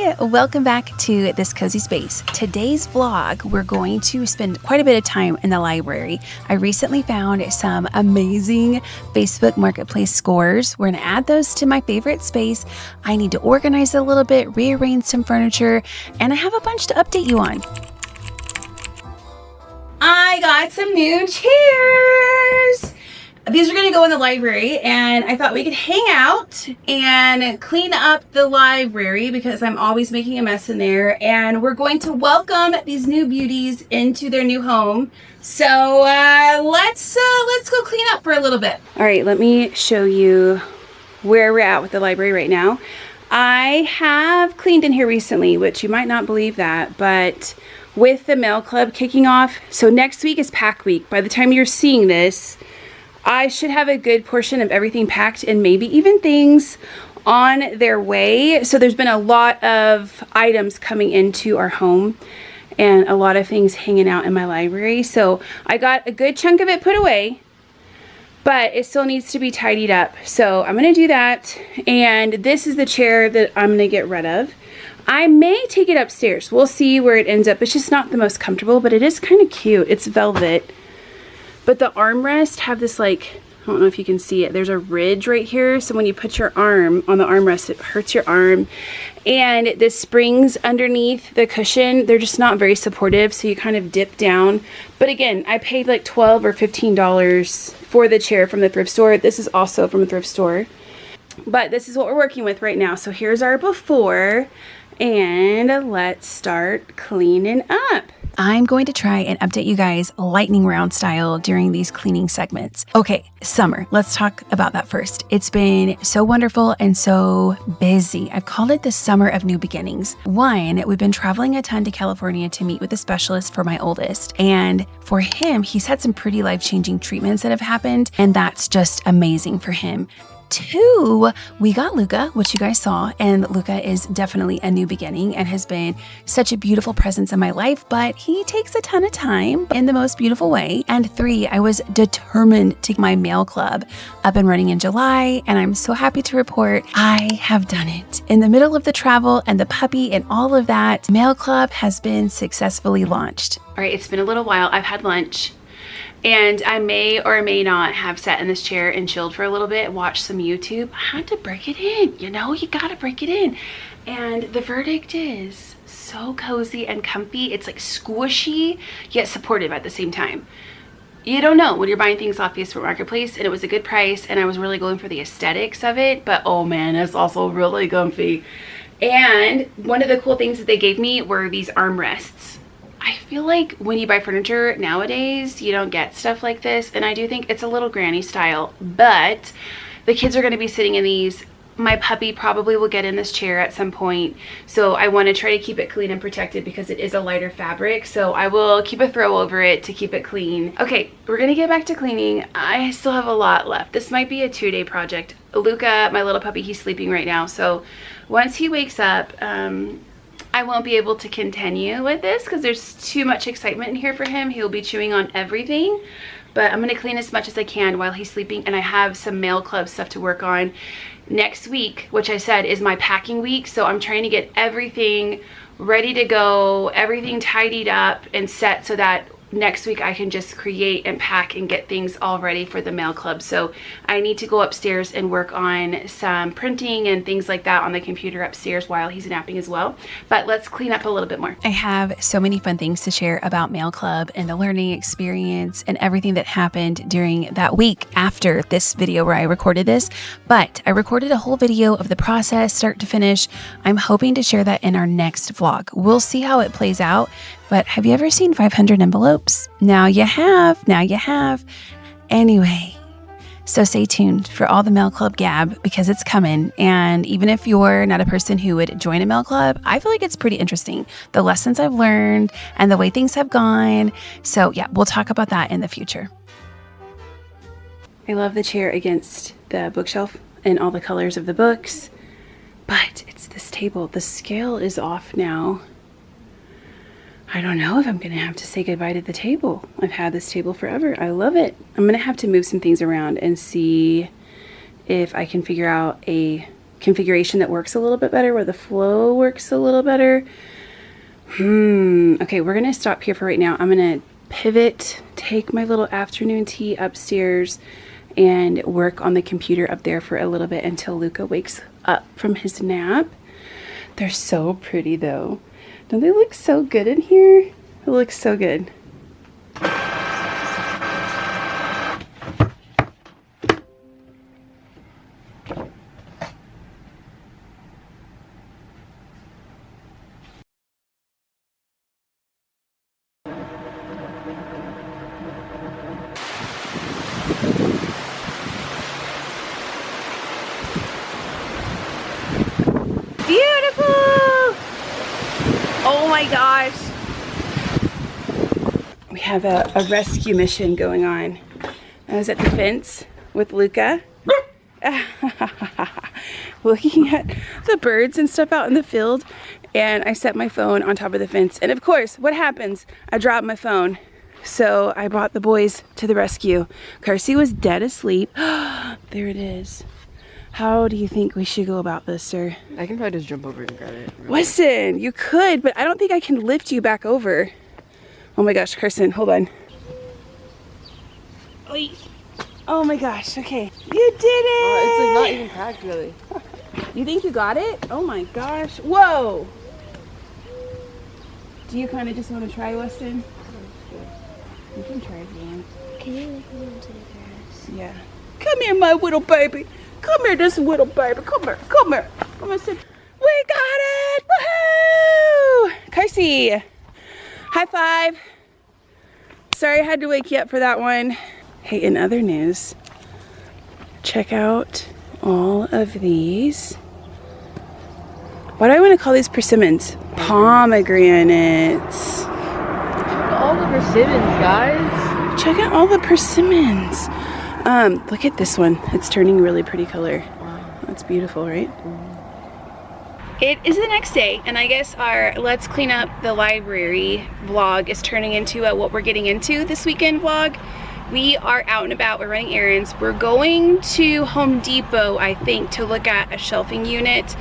Hey, welcome back to this cozy space. Today's vlog, we're going to spend quite a bit of time in the library. I recently found some amazing Facebook Marketplace scores. We're gonna add those to my favorite space. I need to organize it a little bit, rearrange some furniture, and I have a bunch to update you on. I got some new chairs. These are gonna go in the library, and I thought we could hang out and clean up the library because I'm always making a mess in there, and we're going to welcome these new beauties into their new home. So let's go clean up for a little bit. All right, let me show you where we're at with the library right now. I have cleaned in here recently, which you might not believe that, but with the mail club kicking off, so next week is pack week. By the time you're seeing this, I should have a good portion of everything packed and maybe even things on their way. So there's been a lot of items coming into our home and a lot of things hanging out in my library. So I got a good chunk of it put away, but it still needs to be tidied up. So I'm gonna do that. And this is the chair that I'm gonna get rid of. I may take it upstairs. We'll see where it ends up. It's just not the most comfortable, but it is kind of cute. It's velvet. But the armrests have this, like, I don't know if you can see it. There's a ridge right here. So when you put your arm on the armrest, it hurts your arm. And the springs underneath the cushion, they're just not very supportive. So you kind of dip down. But again, I paid like $12 or $15 for the chair from the thrift store. This is also from a thrift store. But this is what we're working with right now. So here's our before. And let's start cleaning up. I'm going to try and update you guys lightning round style during these cleaning segments. Okay, summer. Let's talk about that first. It's been so wonderful and so busy. I've called it the summer of new beginnings. One, we've been traveling a ton to California to meet with a specialist for my oldest. And for him, he's had some pretty life-changing treatments that have happened, and that's just amazing for him. Two, we got Luca, which you guys saw, and Luca is definitely a new beginning and has been such a beautiful presence in my life, but he takes a ton of time in the most beautiful way. And three, I was determined to get my mail club up and running in July, and I'm so happy to report I have done it. In the middle of the travel and the puppy and all of that, mail club has been successfully launched. All right, it's been a little while. I've had lunch. And I may or may not have sat in this chair and chilled for a little bit, watched some YouTube. I had to break it in, you know, you gotta break it in. And the verdict is so cozy and comfy. It's like squishy, yet supportive at the same time. You don't know when you're buying things off Facebook Marketplace, and it was a good price, and I was really going for the aesthetics of it, but oh man, it's also really comfy. And one of the cool things that they gave me were these armrests. I feel like when you buy furniture nowadays, you don't get stuff like this, and I do think it's a little granny style, but the kids are going to be sitting in these. My puppy probably will get in this chair at some point, so I want to try to keep it clean and protected because it is a lighter fabric, so I will keep a throw over it to keep it clean. Okay, we're going to get back to cleaning. I still have a lot left. This might be a 2-day project. Luca, my little puppy, he's sleeping right now, so once he wakes up, I won't be able to continue with this because there's too much excitement in here for him. He'll be chewing on everything, but I'm going to clean as much as I can while he's sleeping, and I have some mail club stuff to work on next week, which I said is my packing week, so I'm trying to get everything ready to go, everything tidied up and set so that next week I can just create and pack and get things all ready for the mail club. So I need to go upstairs and work on some printing and things like that on the computer upstairs while he's napping as well. But let's clean up a little bit more. I have so many fun things to share about mail club and the learning experience and everything that happened during that week after this video where I recorded this. But I recorded a whole video of the process start to finish. I'm hoping to share that in our next vlog. We'll see how it plays out. But have you ever seen 500 envelopes? Now you have. Now you have. Anyway, so stay tuned for all the mail club gab because it's coming. And even if you're not a person who would join a mail club, I feel like it's pretty interesting. The lessons I've learned and the way things have gone. So yeah, we'll talk about that in the future. I love the chair against the bookshelf and all the colors of the books. But it's this table. The scale is off now. I don't know if I'm going to have to say goodbye to the table. I've had this table forever. I love it. I'm going to have to move some things around and see if I can figure out a configuration that works a little bit better, where the flow works a little better. Okay, we're gonna stop here for right now. I'm gonna pivot, take my little afternoon tea upstairs, and work on the computer up there for a little bit until Luca wakes up from his nap. They're so pretty though. Don't they look so good in here? It looks so good. Beautiful! Oh my gosh. We have a rescue mission going on. I was at the fence with Luca. Looking at the birds and stuff out in the field, and I set my phone on top of the fence. And of course, what happens? I dropped my phone. So I brought the boys to the rescue. Carsey was dead asleep. There it is. How do you think we should go about this, sir? I can probably just jump over and grab it. Listen, you could, but I don't think I can lift you back over. Oh my gosh, Carson, hold on. Oh my gosh, okay. You did it! It's like not even cracked, really. You think you got it? Oh my gosh. Whoa! Do you kind of just want to try, Weston? You can try if you want. Can you lift me into the grass? Yeah. Come here, my little baby. Come here, this little baby. Come here, come here. Come here, sit. We got it! Woohoo! Carsey, high five. Sorry I had to wake you up for that one. Hey, in other news, check out all of these. Why do I want to call these persimmons? Pomegranates. All the persimmons, guys. Check out all the persimmons. Look at this one. It's turning really pretty color. Wow. That's beautiful, right? It is the next day, and I guess our Let's Clean Up the Library vlog is turning into a what we're getting into this weekend vlog. We are out and about, we're running errands. We're going to Home Depot, I think, to look at a shelving unit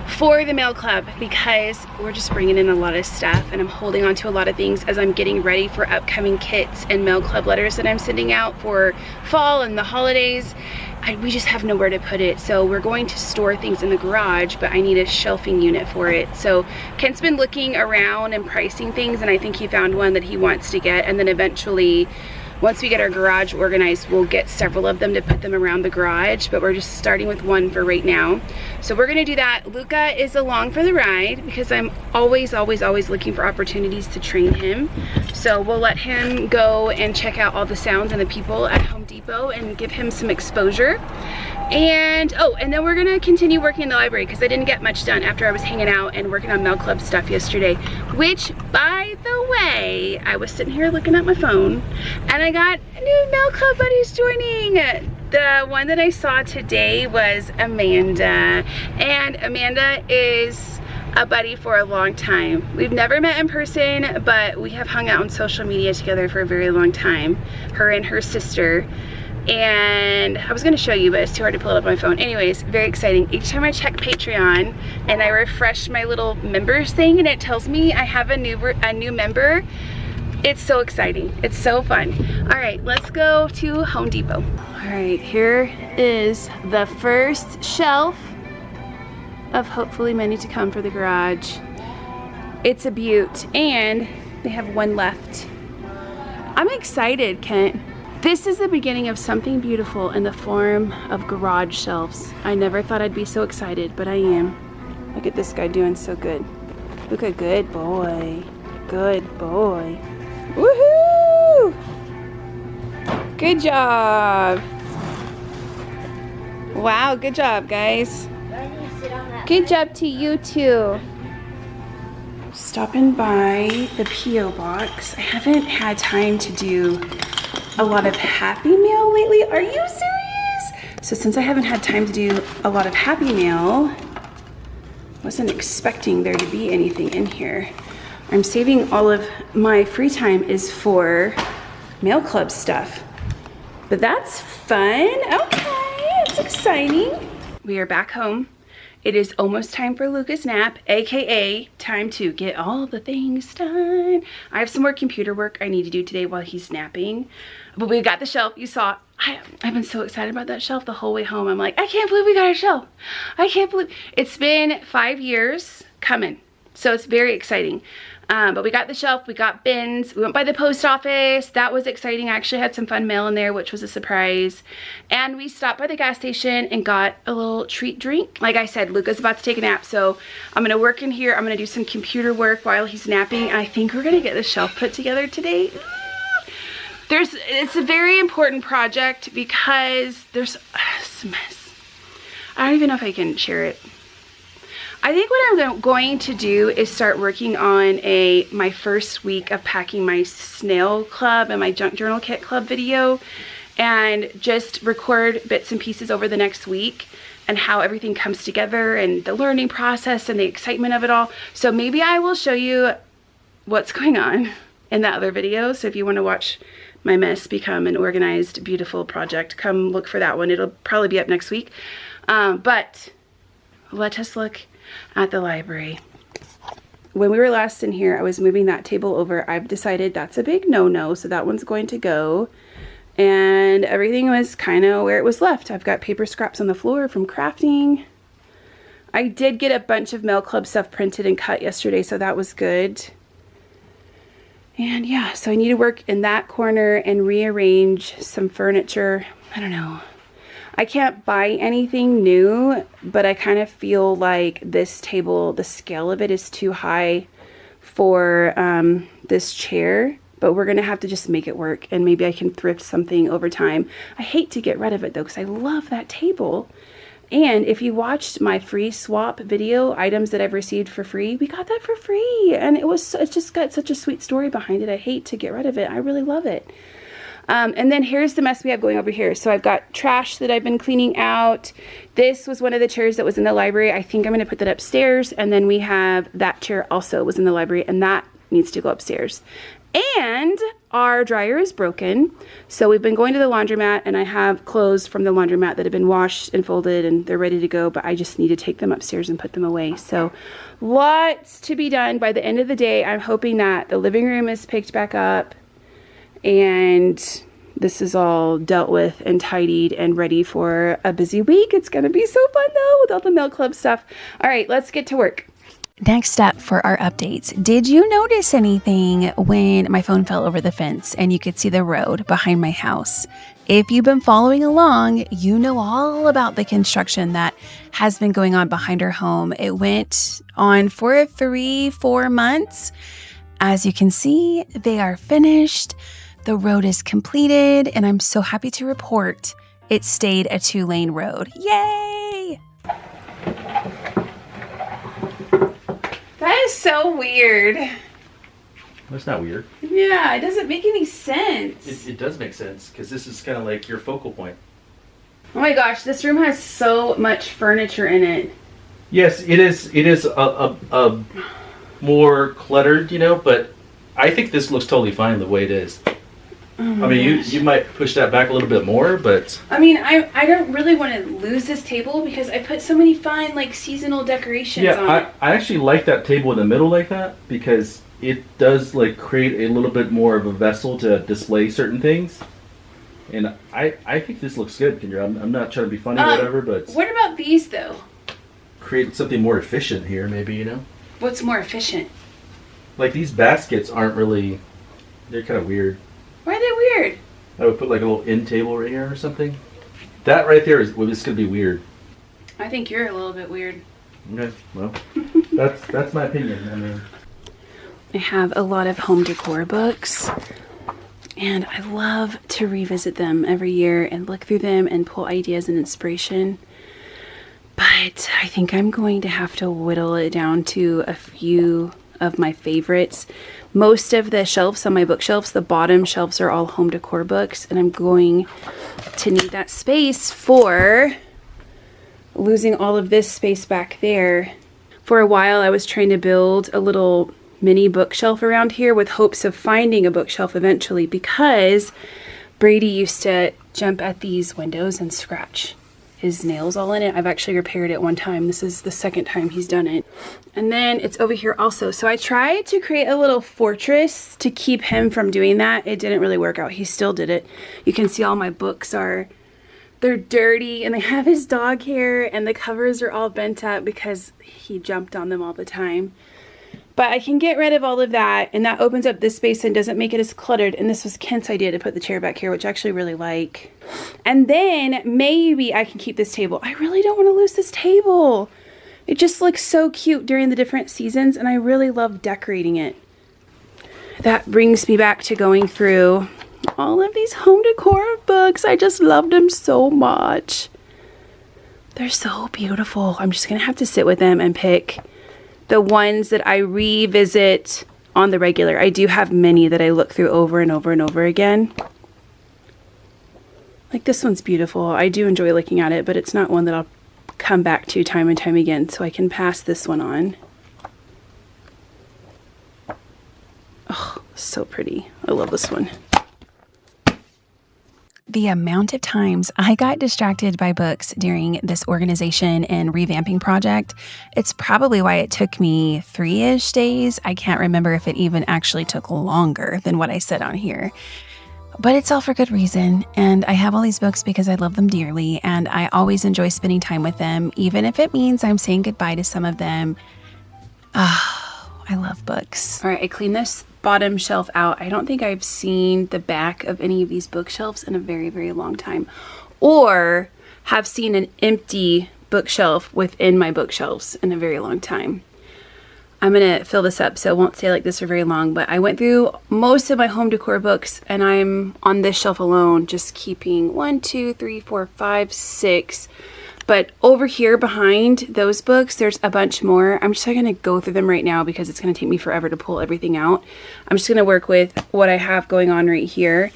for the mail club because we're just bringing in a lot of stuff and I'm holding on to a lot of things as I'm getting ready for upcoming kits and mail club letters that I'm sending out for fall and the holidays. We just have nowhere to put it, so we're going to store things in the garage, but I need a shelving unit for it. So Kent's been looking around and pricing things, and I think he found one that he wants to get, and then eventually once we get our garage organized, we'll get several of them to put them around the garage, but we're just starting with one for right now. So we're gonna do that. Luca is along for the ride because I'm always looking for opportunities to train him. So we'll let him go and check out all the sounds and the people at Home Depot and give him some exposure. And oh, and then we're gonna continue working in the library because I didn't get much done after I was hanging out and working on mail club stuff yesterday, which, by the way, I was sitting here looking at my phone and I got new mail club buddies joining. The one that I saw today was Amanda, and Amanda is a buddy for a long time. We've never met in person, but we have hung out on social media together for a very long time, her and her sister. And I was gonna show you, but it's too hard to pull it up on my phone. Anyways, very exciting. Each time I check Patreon and I refresh my little members thing and it tells me I have a new member, it's so exciting. It's so fun. All right, let's go to Home Depot. All right, here is the first shelf of hopefully many to come for the garage. It's a beaut, and they have one left. I'm excited, Kent. This is the beginning of something beautiful in the form of garage shelves. I never thought I'd be so excited, but I am. Look at this guy doing so good. Look at good boy. Good boy. Woohoo! Good job. Wow, good job, guys. Good job to you too. Stopping by the P.O. box. I haven't had time to do a lot of Happy Mail lately. Are you serious? So since I haven't had time to do a lot of Happy Mail, wasn't expecting there to be anything in here. I'm saving all of my free time is for mail club stuff. But that's fun. Okay, it's exciting. We are back home. It is almost time for Luca's nap, aka time to get all the things done. I have some more computer work I need to do today while he's napping. But we got the shelf. You saw, I've been so excited about that shelf the whole way home. I'm like, I can't believe we got a shelf. I can't believe. It's been 5 years coming. So it's very exciting. But we got the shelf, we got bins, we went by the post office. That was exciting. I actually had some fun mail in there, which was a surprise. And we stopped by the gas station and got a little treat drink. Like I said, Luca's about to take a nap, so I'm gonna work in here. I'm gonna do some computer work while he's napping. And I think we're gonna get the shelf put together today. It's a very important project because there's a mess. I don't even know if I can share it. I think what I'm going to do is start working on my first week of packing my snail club and my junk journal kit club video, and just record bits and pieces over the next week and how everything comes together and the learning process and the excitement of it all. So maybe I will show you what's going on in that other video. So if you want to watch my mess become an organized, beautiful project, come look for that one. It'll probably be up next week. But let us look at the library. When we were last in here, I was moving that table over. I've decided that's a big no-no, so that one's going to go. And everything was kind of where it was left. I've got paper scraps on the floor from crafting. I did get a bunch of Mail Club stuff printed and cut yesterday, so that was good. And yeah, so I need to work in that corner and rearrange some furniture. I don't know. I can't buy anything new, but I kind of feel like this table, the scale of it is too high for this chair, but we're gonna have to just make it work, and maybe I can thrift something over time. I hate to get rid of it though, because I love that table. And if you watched my free swap video, items that I've received for free, we got that for free. And it's just got such a sweet story behind it. I hate to get rid of it. I really love it. And then here's the mess we have going over here. So I've got trash that I've been cleaning out. This was one of the chairs that was in the library. I think I'm going to put that upstairs. And then we have that chair also was in the library, and that needs to go upstairs. And our dryer is broken. So we've been going to the laundromat, and I have clothes from the laundromat that have been washed and folded and they're ready to go, but I just need to take them upstairs and put them away. So lots to be done. By the end of the day, I'm hoping that the living room is picked back up and this is all dealt with and tidied and ready for a busy week. It's gonna be so fun though with all the Mail Club stuff. All right, let's get to work. Next up for our updates. Did you notice anything when my phone fell over the fence and you could see the road behind my house? If you've been following along, you know all about the construction that has been going on behind our home. It went on for 3-4 months. As you can see, they are finished. The road is completed, and I'm so happy to report it stayed a 2-lane road. Yay! That is so weird. That's not weird. Yeah, it doesn't make any sense. It does make sense, because this is kind of like your focal point. Oh my gosh, this room has so much furniture in it. Yes, it is. It is a more cluttered, but I think this looks totally fine the way it is. Oh I mean, you might push that back a little bit more, but I mean, I don't really want to lose this table because I put so many fun like seasonal decorations on it. I actually like that table in the middle like that, because it does like create a little bit more of a vessel to display certain things. And I think this looks good, Kendra. I'm not trying to be funny or whatever, but what about these though? Create something more efficient here, maybe, What's more efficient? Like these baskets aren't really, they're kind of weird. Why are they weird? I would put like a little end table right here or something. That right there is going to be weird. I think you're a little bit weird. Okay, well, that's my opinion. I mean, I have a lot of home decor books, and I love to revisit them every year and look through them and pull ideas and inspiration. But I think I'm going to have to whittle it down to a few of my favorites. Most of the shelves on my bookshelves, the bottom shelves are all home decor books, and I'm going to need that space for losing all of this space back there. For a while, I was trying to build a little mini bookshelf around here with hopes of finding a bookshelf eventually, because Brady used to jump at these windows and scratch his nails all in it. I've actually repaired it one time. This is the second time he's done it. And then it's over here also. So I tried to create a little fortress to keep him from doing that. It didn't really work out. He still did it. You can see all my books they're dirty and they have his dog hair and the covers are all bent up because he jumped on them all the time. But I can get rid of all of that, and that opens up this space and doesn't make it as cluttered. And this was Kent's idea to put the chair back here, which I actually really like. And then maybe I can keep this table. I really don't want to lose this table. It just looks so cute during the different seasons, and I really love decorating it. That brings me back to going through all of these home decor books. I just love them so much. They're so beautiful. I'm just going to have to sit with them and pick the ones that I revisit on the regular. I do have many that I look through over and over and over again. Like this one's beautiful. I do enjoy looking at it, but it's not one that I'll come back to time and time again, so I can pass this one on. Oh, so pretty. I love this one. The amount of times I got distracted by books during this organization and revamping project, it's probably why it took me 3-ish days. I can't remember if it even actually took longer than what I said on here. But it's all for good reason, and I have all these books because I love them dearly, and I always enjoy spending time with them, even if it means I'm saying goodbye to some of them. Oh, I love books. All right, I cleaned this bottom shelf out. I don't think I've seen the back of any of these bookshelves in a very, very long time, or have seen an empty bookshelf within my bookshelves in a very long time. I'm gonna fill this up so it won't stay like this for very long, but I went through most of my home decor books and I'm on this shelf alone just keeping 1, 2, 3, 4, 5, 6. But over here behind those books, there's a bunch more. I'm just not gonna go through them right now because it's gonna take me forever to pull everything out. I'm just gonna work with what I have going on right here.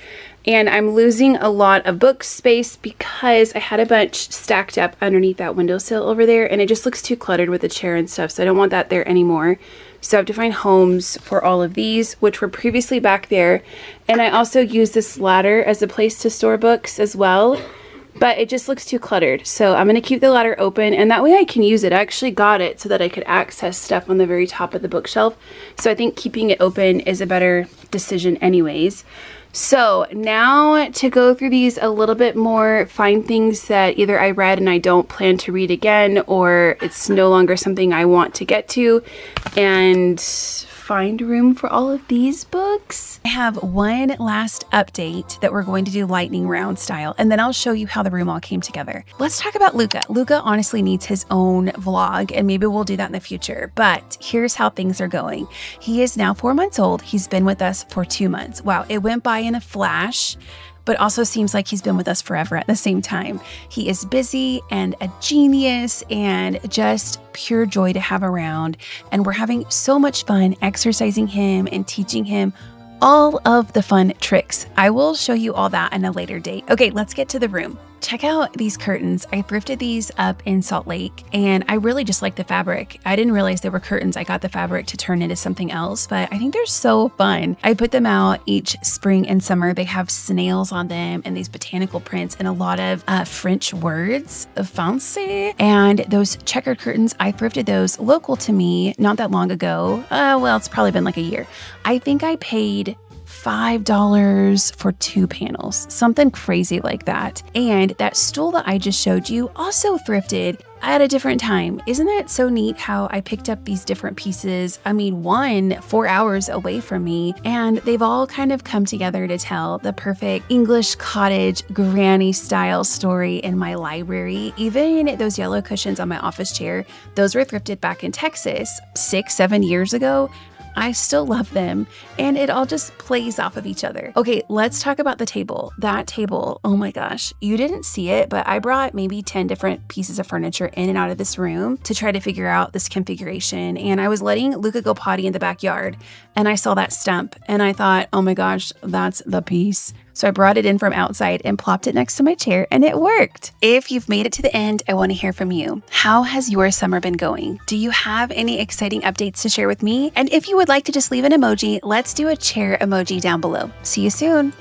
And I'm losing a lot of book space because I had a bunch stacked up underneath that windowsill over there, and it just looks too cluttered with the chair and stuff, so I don't want that there anymore. So I have to find homes for all of these, which were previously back there. And I also use this ladder as a place to store books as well, but it just looks too cluttered. So I'm going to keep the ladder open, and that way I can use it. I actually got it so that I could access stuff on the very top of the bookshelf. So I think keeping it open is a better decision anyways. So now to go through these a little bit more, find things that either I read and I don't plan to read again, or it's no longer something I want to get to, and find room for all of these books. I have one last update that we're going to do lightning round style, and then I'll show you how the room all came together. Let's talk about Luca. Luca honestly needs his own vlog, and maybe we'll do that in the future, but here's how things are going. He is now 4 months old. He's been with us for 2 months. Wow, it went by in a flash, but also seems like he's been with us forever at the same time. He is busy and a genius and just pure joy to have around. And we're having so much fun exercising him and teaching him all of the fun tricks. I will show you all that in a later date. Okay, let's get to the room. Check out these curtains. I thrifted these up in Salt Lake, and I really just like the fabric. I didn't realize they were curtains. I got the fabric to turn into something else, but I think they're so fun. I put them out each spring and summer. They have snails on them and these botanical prints and a lot of French words, fancy. And those checkered curtains, I thrifted those local to me not that long ago. Well, it's probably been like a year. I think I paid $5 for 2 panels, something crazy like that. And that stool that I just showed you, also thrifted at a different time. Isn't that so neat how I picked up these different pieces? I mean, 4 hours away from me, and they've all kind of come together to tell the perfect English cottage granny style story in my library. Even those yellow cushions on my office chair, those were thrifted back in Texas 6-7 years ago. I still love them, and it all just plays off of each other. Okay, let's talk about the table. That table, oh my gosh, you didn't see it, but I brought maybe 10 different pieces of furniture in and out of this room to try to figure out this configuration. And I was letting Luca go potty in the backyard, and I saw that stump, and I thought, oh my gosh, that's the piece. So I brought it in from outside and plopped it next to my chair, and it worked. If you've made it to the end, I want to hear from you. How has your summer been going? Do you have any exciting updates to share with me? And if you would like to just leave an emoji, let's do a chair emoji down below. See you soon.